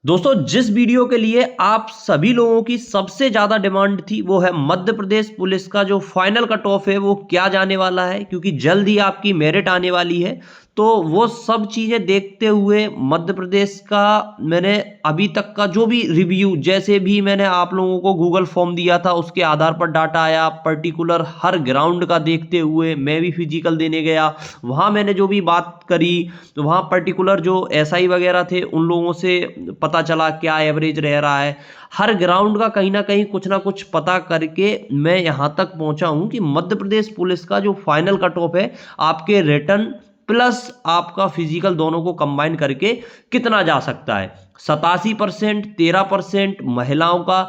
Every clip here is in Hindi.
दोस्तों जिस वीडियो के लिए आप सभी लोगों की सबसे ज़्यादा डिमांड थी वो है मध्य प्रदेश पुलिस का जो फाइनल कट ऑफ है वो क्या जाने वाला है, क्योंकि जल्द ही आपकी मेरिट आने वाली है। तो वो सब चीज़ें देखते हुए मध्य प्रदेश का मैंने अभी तक का जो भी रिव्यू, जैसे भी मैंने आप लोगों को गूगल फॉर्म दिया था उसके आधार पर डाटा आया, पर्टिकुलर हर ग्राउंड का देखते हुए मैं भी फिजिकल देने गया, वहाँ मैंने जो भी बात करी तो वहाँ पर्टिकुलर जो एसआई वगैरह थे उन लोगों से पता चला क्या एवरेज रह रहा है। हर ग्राउंड का कहीं ना कहीं कुछ ना कुछ पता करके मैं यहाँ तक पहुँचा हूँ कि मध्य प्रदेश पुलिस का जो फाइनल कट ऑफ है आपके रिटर्न प्लस आपका फिजिकल दोनों को कंबाइन करके कितना जा सकता है। 87%, 13% महिलाओं का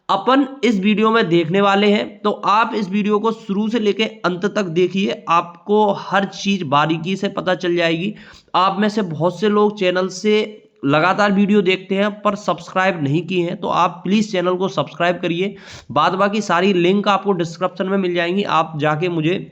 अपन इस वीडियो में देखने वाले हैं। तो आप इस वीडियो को शुरू से लेकर अंत तक देखिए, आपको हर चीज बारीकी से पता चल जाएगी। आप में से बहुत से लोग चैनल से लगातार वीडियो देखते हैं पर सब्सक्राइब नहीं किए हैं, तो आप प्लीज चैनल को सब्सक्राइब करिए। बाद बाकी सारी लिंक आपको डिस्क्रिप्शन में मिल जाएंगी, आप जाके मुझे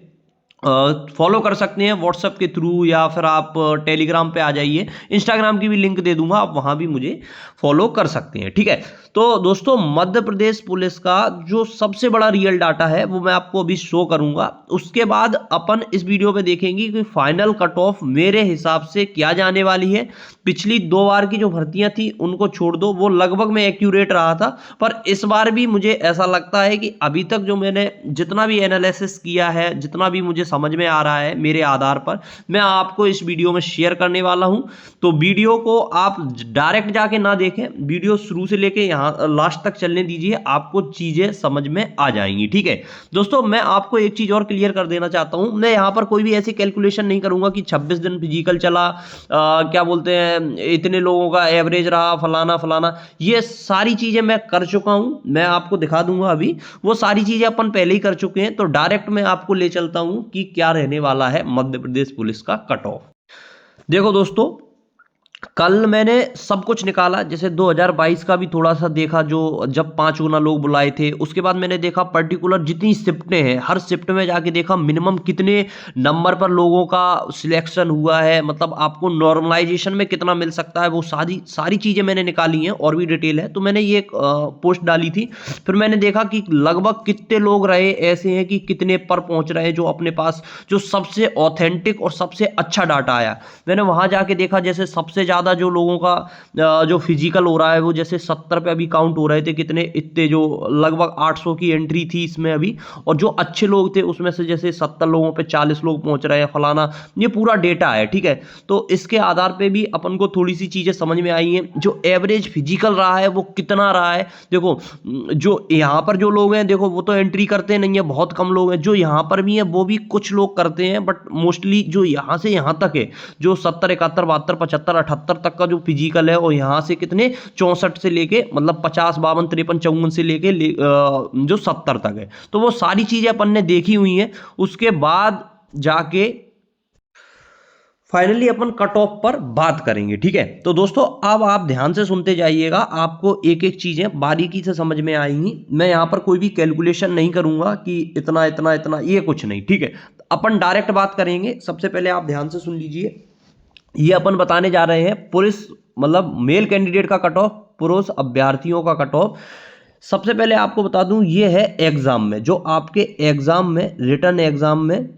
फॉलो कर सकते हैं व्हाट्सएप के थ्रू, या फिर आप टेलीग्राम पे आ जाइए, इंस्टाग्राम की भी लिंक दे दूंगा, आप वहां भी मुझे फॉलो कर सकते हैं। ठीक है, तो दोस्तों मध्य प्रदेश पुलिस का जो सबसे बड़ा रियल डाटा है वो मैं आपको अभी शो करूंगा। उसके बाद अपन इस वीडियो पे देखेंगे कि फाइनल कट ऑफ मेरे हिसाब से क्या जाने वाली है। पिछली 2 बार की जो भर्तियां थी उनको छोड़ दो, वो लगभग में एक्यूरेट रहा था, पर इस बार भी मुझे ऐसा लगता है कि अभी तक जो मैंने जितना भी एनालिसिस किया है, जितना भी मुझे समझ में आ रहा है मेरे आधार पर, मैं आपको इस वीडियो में शेयर करने वाला हूं। तो वीडियो को आप डायरेक्ट जाके ना देखें, वीडियो शुरू से लेके यहां लास्ट तक चलने दीजिए, आपको चीजें समझ में आ जाएंगी। ठीक है दोस्तों, मैं आपको एक चीज और क्लियर कर देना चाहता हूं, मैं यहां पर कोई भी ऐसी कैलकुलेशन नहीं करूंगा कि 26 दिन फिजिकल चला, क्या बोलते हैं, इतने लोगों का एवरेज रहा, फलाना फलाना, ये सारी चीजें मैं कर चुका हूं, मैं आपको दिखा दूंगा। अभी वो सारी चीजें अपन पहले ही कर चुके हैं। तो डायरेक्ट मैं आपको ले चलता हूं कि क्या रहने वाला है मध्य प्रदेश पुलिस का कट ऑफ। देखो दोस्तों, कल मैंने सब कुछ निकाला, जैसे 2022 का भी थोड़ा सा देखा, जो जब 5 गुना लोग बुलाए थे। उसके बाद मैंने देखा पर्टिकुलर जितनी शिफ्टें हैं, हर शिफ्ट में जाके देखा मिनिमम कितने नंबर पर लोगों का सिलेक्शन हुआ है, मतलब आपको नॉर्मलाइजेशन में कितना मिल सकता है, वो सारी सारी चीज़ें मैंने निकाली हैं, और भी डिटेल है। तो मैंने ये एक पोस्ट डाली थी, फिर मैंने देखा कि लगभग कितने लोग रहे ऐसे हैं कि कितने पर पहुंच रहे हैं, जो अपने पास जो सबसे ऑथेंटिक और सबसे अच्छा डाटा आया। मैंने वहां जाके देखा, जैसे सबसे ज़्यादा जो लोगों का जो फिजिकल हो रहा है वो जैसे 70 पे अभी काउंट हो रहे थे, कितने इतने, जो लगभग 800 की एंट्री थी इसमें अभी, और जो अच्छे लोग थे उसमें से जैसे 70 लोगों पे 40 लोग पहुंच रहे हैं, फलाना, ये पूरा डेटा है। ठीक है, तो इसके आधार पे भी अपन को थोड़ी सी चीज़ें समझ में आई हैं। जो एवरेज फिजिकल रहा है वो कितना रहा है, देखो जो यहाँ पर जो लोग हैं, देखो वो तो एंट्री करते नहीं है, बहुत कम लोग हैं। जो यहाँ पर भी हैं वो भी कुछ लोग करते हैं, बट मोस्टली जो यहाँ से यहाँ तक है, जो 70, 71, 72, 75, 78 तक का जो फिजिकल है, और यहाँ से कितने 64 से लेके मतलब 50, 52, 53, 54 से लेके जो 70 तक है, तो वो सारी चीजें अपन ने देखी हुई हैं। उसके बाद जाके फाइनली अपन कट ऑफ पर बात करेंगे। ठीक है, तो दोस्तों अब आप ध्यान से सुनते जाइएगा, आपको एक एक चीजें बारीकी से समझ में आएंगी। मैं यहां पर कोई भी कैलकुलेशन नहीं करूंगा कि इतना इतना इतना, ये कुछ नहीं। ठीक है, अपन डायरेक्ट बात करेंगे। सबसे पहले आप ध्यान से सुन लीजिए, ये अपन बताने जा रहे हैं पुलिस मतलब मेल कैंडिडेट का कट ऑफ, पुरुष अभ्यर्थियों का कट ऑफ। सबसे पहले आपको बता दूं, ये है एग्जाम में, जो आपके एग्जाम में, रिटर्न एग्जाम में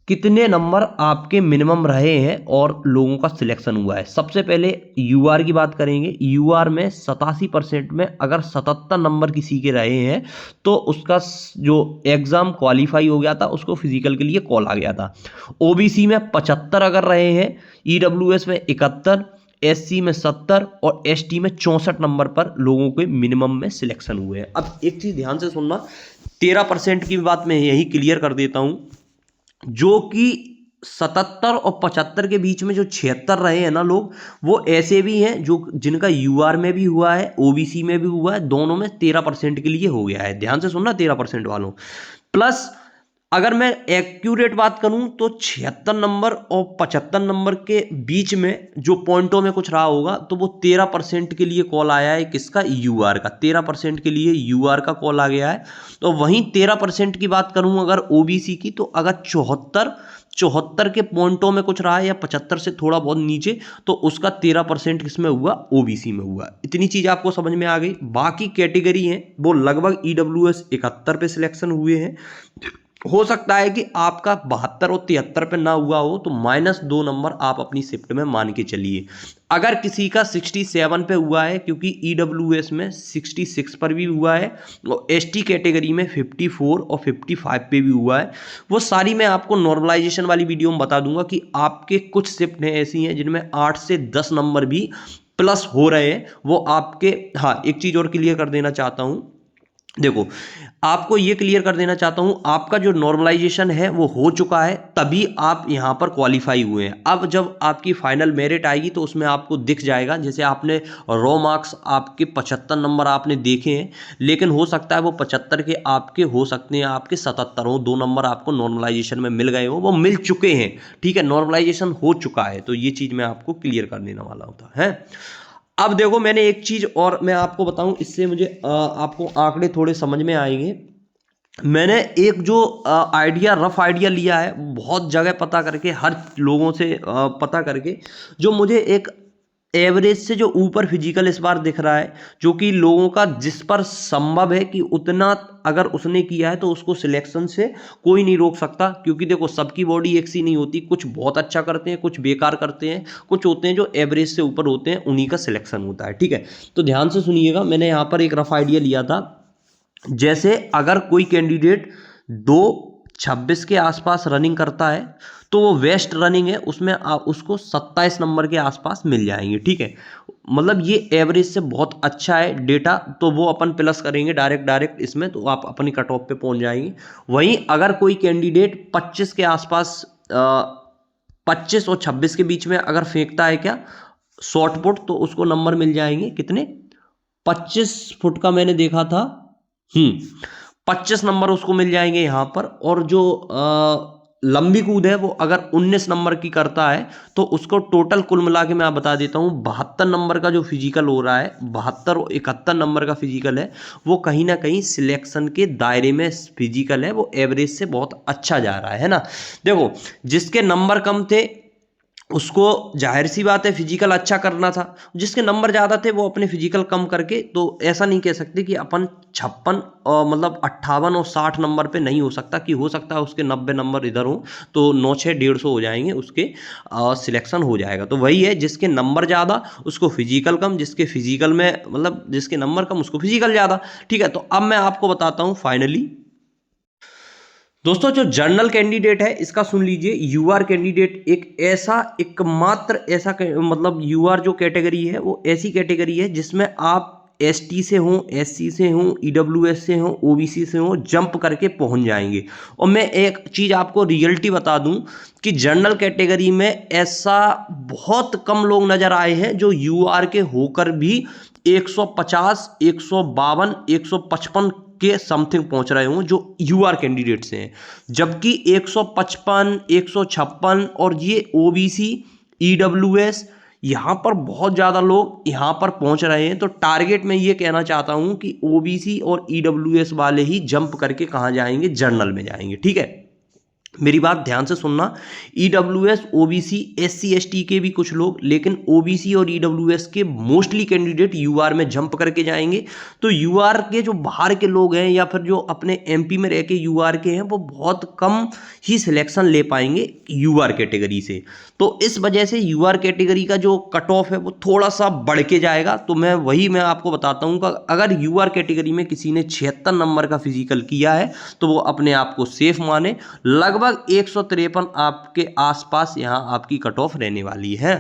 कितने नंबर आपके मिनिमम रहे हैं और लोगों का सिलेक्शन हुआ है। सबसे पहले यूआर की बात करेंगे। यूआर में 87% में अगर 77 नंबर किसी के रहे हैं तो उसका जो एग्जाम क्वालिफाई हो गया था, उसको फिजिकल के लिए कॉल आ गया था। ओबीसी में 75 अगर रहे हैं, ईडब्ल्यूएस में 71, एससी में 70 और एसटी में 64 नंबर पर लोगों के मिनिमम में सिलेक्शन हुए हैं। अब एक चीज ध्यान से सुनना, 13% की बात मैं यही क्लियर कर देता हूं, जो कि 77 और 75 के बीच में जो 76 रहे हैं ना लोग, वो ऐसे भी हैं जो जिनका यूआर में भी हुआ है, ओबीसी में भी हुआ है, दोनों में 13% के लिए हो गया है। ध्यान से सुनना, 13% वालों। प्लस अगर मैं एक्यूरेट बात करूं तो 76 नंबर और 75 नंबर के बीच में जो पॉइंटों में कुछ रहा होगा, तो वो 13% के लिए कॉल आया है। किसका? यूआर का। 13% के लिए यूआर का कॉल आ गया है। तो वहीं 13% की बात करूं अगर ओबीसी की, तो अगर 74 74 के पॉइंटों में कुछ रहा है या 75 से थोड़ा बहुत नीचे, तो उसका 13% किसमें हुआ, ओबीसी में हुआ। इतनी चीज आपको समझ में आ गई। बाकी कैटेगरी हैं वो लगभग ईडब्ल्यूएस 71 पे सिलेक्शन हुए हैं। हो सकता है कि आपका 72 और 73 पे ना हुआ हो, तो -2 नंबर आप अपनी शिफ्ट में मान के चलिए। अगर किसी का 67 पे हुआ है, क्योंकि ईडब्ल्यूएस में 66 पर भी हुआ है और एसटी कैटेगरी में 54 और 55 पे भी हुआ है, वो सारी मैं आपको नॉर्मलाइजेशन वाली वीडियो में बता दूंगा कि आपके कुछ शिफ्ट हैं ऐसी हैं जिनमें 8 से 10 नंबर भी प्लस हो रहे हैं, वो आपके। हाँ, एक चीज और क्लियर कर देना चाहता हूं, देखो आपको ये क्लियर कर देना चाहता हूं, आपका जो नॉर्मलाइजेशन है वो हो चुका है, तभी आप यहां पर क्वालिफाई हुए हैं। अब जब आपकी फाइनल मेरिट आएगी तो उसमें आपको दिख जाएगा, जैसे आपने रॉ मार्क्स आपके 75 नंबर आपने देखे हैं, लेकिन हो सकता है वो 75 के आपके हो सकते हैं आपके 77 हो, 2 नंबर आपको नॉर्मलाइजेशन में मिल गए हो, वो मिल चुके हैं, ठीक है, नॉर्मलाइजेशन हो चुका है। तो ये चीज मैं आपको क्लियर कर देने वाला होता है। अब देखो, मैंने एक चीज और मैं आपको बताऊं, इससे मुझे आपको आंकड़े थोड़े समझ में आएंगे। मैंने एक जो आइडिया, रफ आइडिया लिया है, बहुत जगह पता करके, हर लोगों से पता करके, जो मुझे एक एवरेज से जो ऊपर फिजिकल इस बार दिख रहा है, जो कि लोगों का जिस पर संभव है कि उतना अगर उसने किया है तो उसको सिलेक्शन से कोई नहीं रोक सकता। क्योंकि देखो, सबकी बॉडी एक सी नहीं होती, कुछ बहुत अच्छा करते हैं, कुछ बेकार करते हैं, कुछ होते हैं जो एवरेज से ऊपर होते हैं, उन्हीं का सिलेक्शन होता है, ठीक है। तो ध्यान से सुनिएगा, मैंने यहाँ पर एक रफ आइडिया लिया था। जैसे अगर कोई कैंडिडेट 2:26 के आसपास रनिंग करता है, तो वो वेस्ट रनिंग है, उसमें उसको 27 नंबर के आसपास मिल जाएंगे, ठीक है। मतलब ये एवरेज से बहुत अच्छा है डेटा, तो वो अपन प्लस करेंगे डायरेक्ट इसमें, तो आप अपनी कट ऑफ पे पहुंच जाएंगे। वहीं अगर कोई कैंडिडेट 25 के आसपास 25 और 26 के बीच में अगर फेंकता है क्या, शॉर्ट पुट, तो उसको नंबर मिल जाएंगे कितने, 25 फुट का मैंने देखा था, 25 नंबर उसको मिल जाएंगे यहां पर। और जो लंबी कूद है वो अगर 19 नंबर की करता है, तो उसको टोटल कुल मिला के मैं बता देता हूं, 72 नंबर का जो फिजिकल हो रहा है, 72 और 71 नंबर का फिजिकल है, वो कहीं ना कहीं सिलेक्शन के दायरे में फिजिकल है, वो एवरेज से बहुत अच्छा जा रहा है ना। देखो, जिसके नंबर कम थे उसको जाहिर सी बात है फिजिकल अच्छा करना था, जिसके नंबर ज़्यादा थे वो अपने फिजिकल कम करके, तो ऐसा नहीं कह सकते कि अपन 56 और मतलब 58 और 60 नंबर पे नहीं हो सकता, कि हो सकता है उसके 90 नंबर इधर हो, तो 9, 6, 150 हो जाएंगे, उसके सिलेक्शन हो जाएगा। तो वही है, जिसके नंबर ज़्यादा उसको फिजिकल कम, जिसके फिजिकल में मतलब जिसके नंबर कम उसको फिजिकल ज़्यादा, ठीक है। तो अब मैं आपको बताता हूँ फाइनली दोस्तों, जो जर्नल कैंडिडेट है इसका सुन लीजिए। यूआर कैंडिडेट एक ऐसा एकमात्र ऐसा मतलब यूआर जो कैटेगरी है वो ऐसी कैटेगरी है जिसमें आप एसटी से हो, एससी से हो, ईडब्ल्यूएस से हो, ओबीसी से हो, जंप करके पहुंच जाएंगे। और मैं एक चीज आपको रियलिटी बता दूं कि जनरल कैटेगरी में ऐसा बहुत कम लोग नजर आए हैं जो यूआर के होकर भी 150, 152, 155 के समथिंग पहुंच रहे हों, जो यूआर कैंडिडेट से हैं। जबकि 155, 156 और ये ओबीसी, ईडब्ल्यूएस, यहां पर बहुत ज्यादा लोग यहां पर पहुंच रहे हैं। तो टारगेट में ये कहना चाहता हूं कि ओबीसी और ईडब्ल्यूएस वाले ही जंप करके कहां जाएंगे, जर्नल में जाएंगे, ठीक है। मेरी बात ध्यान से सुनना, ईडब्ल्यूएस, ओबीसी, एससी एसटी के भी कुछ लोग, लेकिन ओबीसी और ईडब्ल्यूएस के मोस्टली कैंडिडेट यूआर में जंप करके जाएंगे। तो यूआर के जो बाहर के लोग हैं या फिर जो अपने एमपी में रह के यूआर के हैं, वो बहुत कम ही सिलेक्शन ले पाएंगे यूआर कैटेगरी से। तो इस वजह से यूआर कैटेगरी का जो कट ऑफ है वो थोड़ा सा बढ़ के जाएगा। तो मैं आपको बताता हूँ कि अगर यूआर कैटेगरी में किसी ने 76 नंबर का फिजिकल किया है तो वो अपने आप को सेफ माने। लगभग 153 आपके आसपास यहां आपकी कट ऑफ रहने वाली है।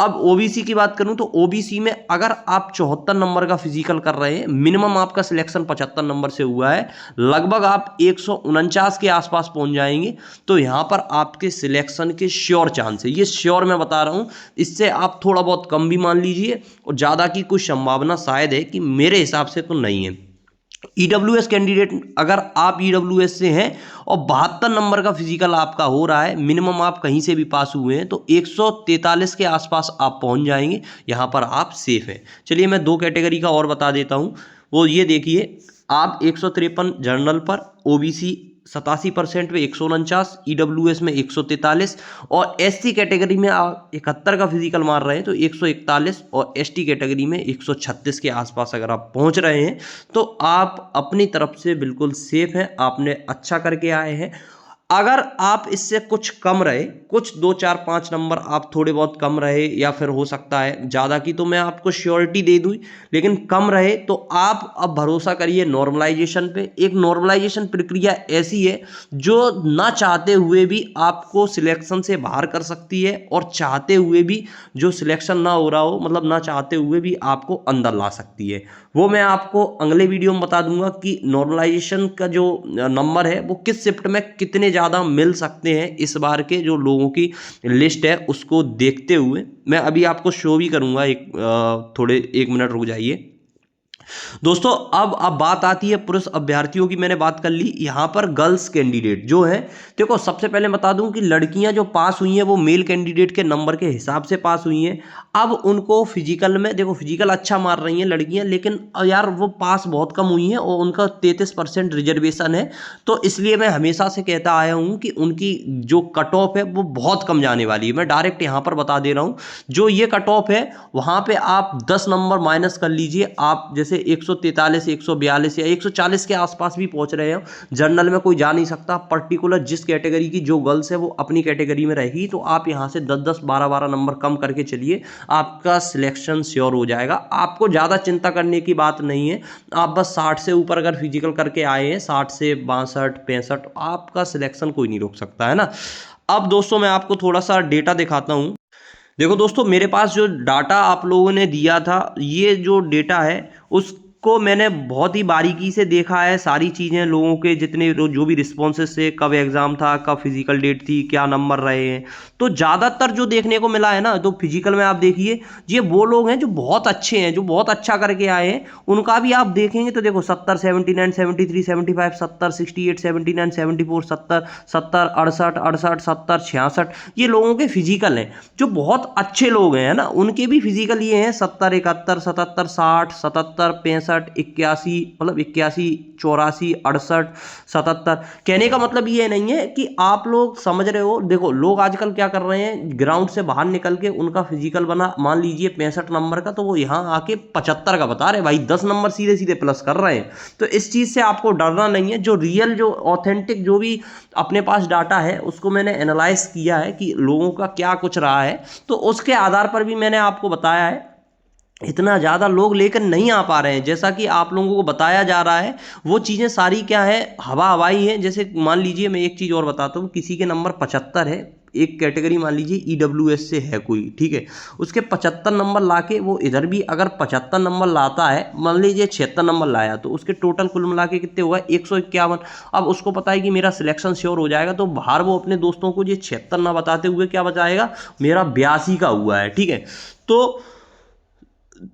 अब ओबीसी की बात करूं तो ओबीसी में अगर आप 74 नंबर का फिजिकल कर रहे हैं, मिनिमम आपका सिलेक्शन 75 नंबर से हुआ है, लगभग आप 149 के आसपास पहुंच जाएंगे। तो यहां पर आपके सिलेक्शन के श्योर चांस है, ये श्योर मैं बता रहा हूं, इससे आप थोड़ा बहुत कम भी मान लीजिए और ज्यादा की कुछ संभावना शायद है कि मेरे हिसाब से तो नहीं है। ईडब्ल्यूएस कैंडिडेट, अगर आप ईडब्ल्यूएस से हैं और 72 नंबर का फिजिकल आपका हो रहा है, मिनिमम आप कहीं से भी पास हुए हैं, तो 143 के आसपास आप पहुंच जाएंगे, यहां पर आप सेफ हैं। चलिए मैं 2 कैटेगरी का और बता देता हूं। वो ये देखिए, आप 153 जर्नल पर, ओबीसी 87% में 149, EWS में 143 और SC कैटेगरी में आप 71 का फिजिकल मार रहे हैं तो 141 और ST कैटेगरी में 136 के आसपास अगर आप पहुंच रहे हैं तो आप अपनी तरफ से बिल्कुल सेफ हैं, आपने अच्छा करके आए हैं। अगर आप इससे कुछ कम रहे, कुछ 2 4 5 नंबर आप थोड़े बहुत कम रहे या फिर हो सकता है ज़्यादा की तो मैं आपको श्योरिटी दे दूँ, लेकिन कम रहे तो आप अब भरोसा करिए नॉर्मलाइजेशन पे। एक नॉर्मलाइजेशन प्रक्रिया ऐसी है जो ना चाहते हुए भी आपको सिलेक्शन से बाहर कर सकती है और चाहते हुए भी जो सिलेक्शन ना हो रहा हो, मतलब ना चाहते हुए भी आपको अंदर ला सकती है। वो मैं आपको अगले वीडियो में बता दूंगा कि नॉर्मलाइजेशन का जो नंबर है वो किस शिफ्ट में कितने ज़्यादा मिल सकते हैं। इस बार के जो लोगों की लिस्ट है उसको देखते हुए मैं अभी आपको शो भी करूंगा, थोड़े 1 मिनट रुक जाइए दोस्तों। अब बात आती है पुरुष अभ्यर्थियों की, मैंने बात कर ली। यहाँ पर गर्ल्स कैंडिडेट जो है, देखो सबसे पहले बता दूं कि लड़कियां जो पास हुई हैं वो मेल कैंडिडेट के नंबर के हिसाब से पास हुई हैं। अब उनको फिजिकल में, देखो फिजिकल अच्छा मार रही हैं लड़कियां, लेकिन यार वो पास बहुत कम हुई हैं और उनका 33% रिजर्वेशन है। तो इसलिए मैं हमेशा से कहता आया हूँ कि उनकी जो कट ऑफ है वो बहुत कम जाने वाली है। मैं डायरेक्ट यहाँ पर बता दे रहा हूँ, जो ये कट ऑफ है वहाँ पे आप 10 नंबर माइनस कर लीजिए। आप जैसे 143, 142 या 140 के आसपास भी पहुंच रहे हो। जनरल में कोई जा नहीं सकता, पर्टिकुलर जिस कैटेगरी की जो गर्ल्स है वो अपनी कैटेगरी में रहेगी, तो आप यहां से 10-10, 12-12 नंबर कम करके चलिए, आपका सिलेक्शन श्योर हो जाएगा। आपको ज़्यादा चिंता करने की बात नहीं है। आप बस 60 से ऊपर अगर फिजिकल करके आए हैं, 60 से 62, 65, आपका सिलेक्शन कोई नहीं रोक सकता है ना। अब दोस्तों मैं आपको थोड़ा सा डेटा दिखाता हूँ। देखो दोस्तों, मेरे पास जो डाटा आप लोगों ने दिया था, ये जो डेटा है उसको मैंने बहुत ही बारीकी से देखा है। सारी चीज़ें लोगों के जितने जो भी रिस्पॉन्सेस थे, कब एग्ज़ाम था, कब फिजिकल डेट थी, क्या नंबर रहे हैं, तो ज़्यादातर जो देखने को मिला है ना, तो फिजिकल में आप देखिए ये वो लोग हैं जो बहुत अच्छे हैं, जो बहुत अच्छा करके आए हैं। उनका भी आप देखेंगे तो देखो 70, 79, 73, 75, 70, 68, 79, 74, 70, 70, 68, 68, 70, 66, ये लोगों के फिजिकल हैं जो बहुत अच्छे लोग हैं ना। उनके भी फिजिकल ये हैं 70, 71, 77, 60, 77, 65, 81, मतलब 81, 84, 68, 77। कहने का मतलब ये नहीं है कि आप लोग समझ रहे हो। देखो लोग आजकल क्या कर रहे हैं, ग्राउंड से बाहर निकल के उनका फिजिकल बना मान लीजिए 65 नंबर का, तो वो यहाँ आके 75 का बता रहे, भाई 10 नंबर सीधे सीधे प्लस कर रहे हैं। तो इस चीज़ से आपको डरना नहीं है। जो रियल, जो ऑथेंटिक, जो भी अपने पास डाटा है उसको मैंने एनालाइज किया है कि लोगों का क्या कुछ रहा है, तो उसके आधार पर भी मैंने आपको बताया है। इतना ज़्यादा लोग लेकर नहीं आ पा रहे हैं, जैसा कि आप लोगों को बताया जा रहा है। वो चीज़ें सारी क्या है, हवा हवाई है। जैसे मान लीजिए मैं एक चीज़ और बताता हूँ, किसी के नंबर 75 है, एक कैटेगरी मान लीजिए EWS से है कोई, ठीक है, उसके 75 नंबर लाके वो इधर भी अगर 75 नंबर लाता है, मान लीजिए 76 नंबर लाया, तो उसके टोटल कुल मिला के कितने हुआ, 151। अब उसको पता है कि मेरा सिलेक्शन श्योर हो जाएगा, तो बाहर वो अपने दोस्तों को ये 76 ना बताते हुए क्या बताएगा, मेरा 82 का हुआ है, ठीक है।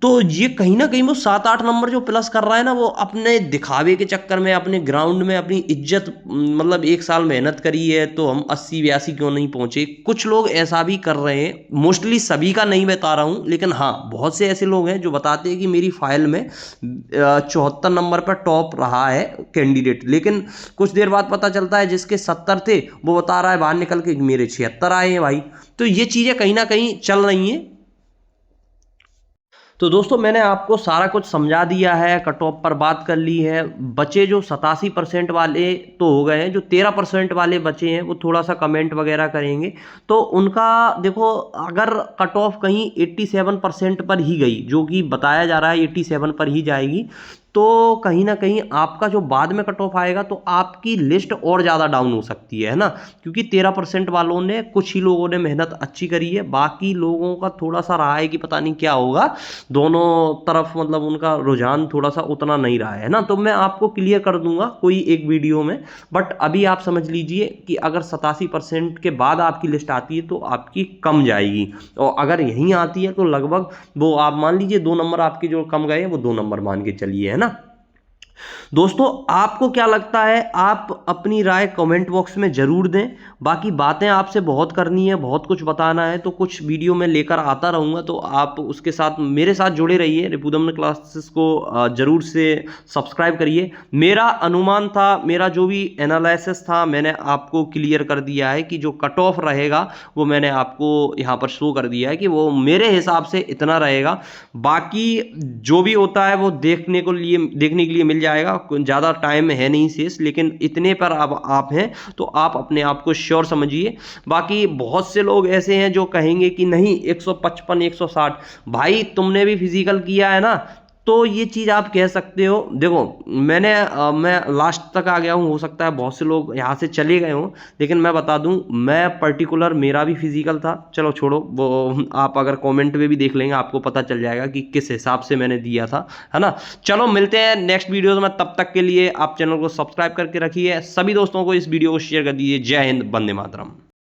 तो ये कहीं ना कहीं वो 7-8 नंबर जो प्लस कर रहा है ना, वो अपने दिखावे के चक्कर में, अपने ग्राउंड में अपनी इज्जत, मतलब 1 साल मेहनत करी है तो हम 80-82 क्यों नहीं पहुंचे। कुछ लोग ऐसा भी कर रहे हैं, मोस्टली सभी का नहीं बता रहा हूं, लेकिन हाँ बहुत से ऐसे लोग हैं जो बताते हैं कि मेरी फाइल में 74 नंबर पर टॉप रहा है कैंडिडेट, लेकिन कुछ देर बाद पता चलता है जिसके 70 थे वो बता रहा है बाहर निकल के मेरे 76 आए हैं भाई। तो ये चीज़ें कहीं ना कहीं चल रही हैं। तो दोस्तों मैंने आपको सारा कुछ समझा दिया है, कट ऑफ पर बात कर ली है। बचे जो 87% वाले तो हो गए हैं, जो 13% वाले बचे हैं वो थोड़ा सा कमेंट वगैरह करेंगे, तो उनका देखो अगर कट ऑफ कहीं 87% पर ही गई, जो कि बताया जा रहा है 87 पर ही जाएगी, तो कहीं ना कहीं आपका जो बाद में कट ऑफ आएगा तो आपकी लिस्ट और ज़्यादा डाउन हो सकती है ना, क्योंकि 13% वालों ने, कुछ ही लोगों ने मेहनत अच्छी करी है, बाकी लोगों का थोड़ा सा रहा है कि पता नहीं क्या होगा, दोनों तरफ मतलब उनका रुझान थोड़ा सा उतना नहीं रहा है ना। तो मैं आपको क्लियर कर दूंगा कोई एक वीडियो में, बट अभी आप समझ लीजिए कि अगर 87% के बाद आपकी लिस्ट आती है तो आपकी कम जाएगी, और अगर यहीं आती है तो लगभग वो आप मान लीजिए 2 नंबर आपके जो कम गए हैं वो 2 नंबर मान के चलिए, है ना। दोस्तों आपको क्या लगता है, आप अपनी राय कमेंट बॉक्स में जरूर दें। बाकी बातें आपसे बहुत करनी है, बहुत कुछ बताना है, तो कुछ वीडियो में लेकर आता रहूँगा, तो आप उसके साथ मेरे साथ जुड़े रहिए। रिपुदमन क्लासेस को जरूर से सब्सक्राइब करिए। मेरा अनुमान था, मेरा जो भी एनालिसिस था मैंने आपको क्लियर कर दिया है कि जो कट ऑफ रहेगा वो मैंने आपको यहाँ पर शो कर दिया है कि वो मेरे हिसाब से इतना रहेगा। बाकी जो भी होता है वो देखने के लिए मिल जाएगा। ज़्यादा टाइम है नहीं शेष, लेकिन इतने पर अब आप हैं तो आप अपने आप को श्योर समझिए। बाकी बहुत से लोग ऐसे हैं जो कहेंगे कि नहीं 155 160, भाई तुमने भी फिजिकल किया है ना, तो ये चीज़ आप कह सकते हो। देखो मैं लास्ट तक आ गया हूँ, हो सकता है बहुत से लोग यहाँ से चले गए हों, लेकिन मैं बता दूँ मैं पर्टिकुलर मेरा भी फिजिकल था। चलो छोड़ो वो, आप अगर कमेंट में भी देख लेंगे आपको पता चल जाएगा कि किस हिसाब से मैंने दिया था, है ना। चलो मिलते हैं नेक्स्ट वीडियो में, तब तक के लिए आप चैनल को सब्सक्राइब करके रखिए। सभी दोस्तों को इस वीडियो को शेयर कर दीजिए। जय हिंद, वंदे मातरम।